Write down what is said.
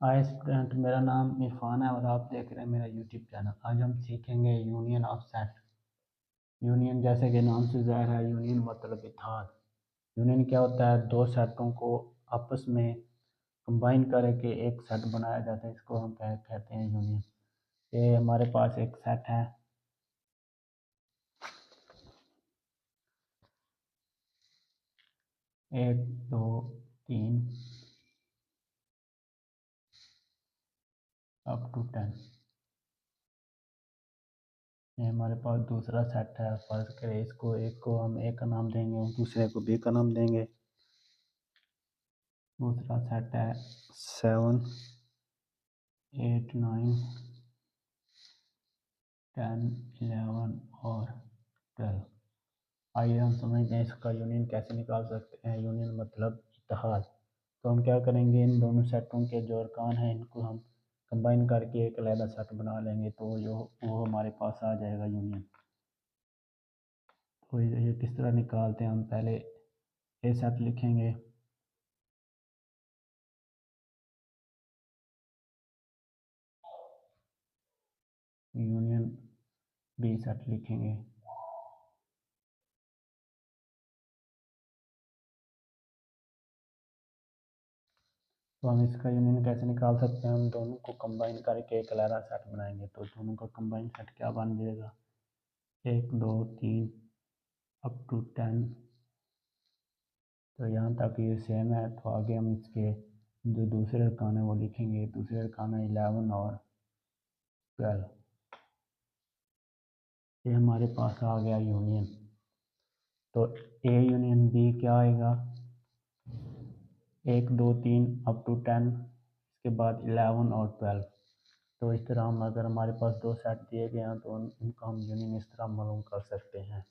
Hi student, मेरा नाम इरफान है और आप देख रहे हैं मेरा यूट्यूब चैनल। आज हम सीखेंगे यूनियन ऑफ सेट। यूनियन जैसे कि नाम से ज़ाहिर है, यूनियन मतलब इत्तेहाद। यूनियन क्या होता है? दो सेटों को आपस में कंबाइन करके एक सेट बनाया जाता है, इसको हम कहते हैं यूनियन। ये हमारे पास एक सेट है, एक दो तीन अप टू 10। ये हमारे पास दूसरा सेट है। फर्ज करें इसको, एक को हम ए का नाम देंगे और दूसरे को बी का नाम देंगे। दूसरा सेट है 7 8 9 10 11 और 12। आइए हम समझते हैं इसका यूनियन कैसे निकाल सकते हैं। यूनियन मतलब इत्तेहाद। तो हम क्या करेंगे, इन दोनों सेटों के जो अरकान हैं इनको हम कंबाइन करके एक अलग सेट बना लेंगे, तो जो वो हमारे पास आ जाएगा यूनियन। तो ये किस तरह निकालते हैं? हम पहले ए सेट लिखेंगे, यूनियन बी सेट लिखेंगे। तो हम इसका यूनियन कैसे निकाल सकते हैं? हम दोनों को कंबाइन करके एक अलग सेट बनाएंगे, तो दोनों का कंबाइन सेट क्या बन जाएगा? 1 2 3 अप टू 10। तो यहाँ तक ये सेम है, तो आगे हम इसके जो दूसरे अरकान है वो लिखेंगे। दूसरे अरकान है 11 और 12। ये हमारे पास आ गया यूनियन। तो ए यूनियन बी क्या आएगा? 1 2 3 अप टू 10, इसके बाद 11 और 12। तो इस तरह हम, अगर हमारे पास दो सेट दिए गए हैं तो उनका हम यूनियन इस तरह मालूम कर सकते हैं।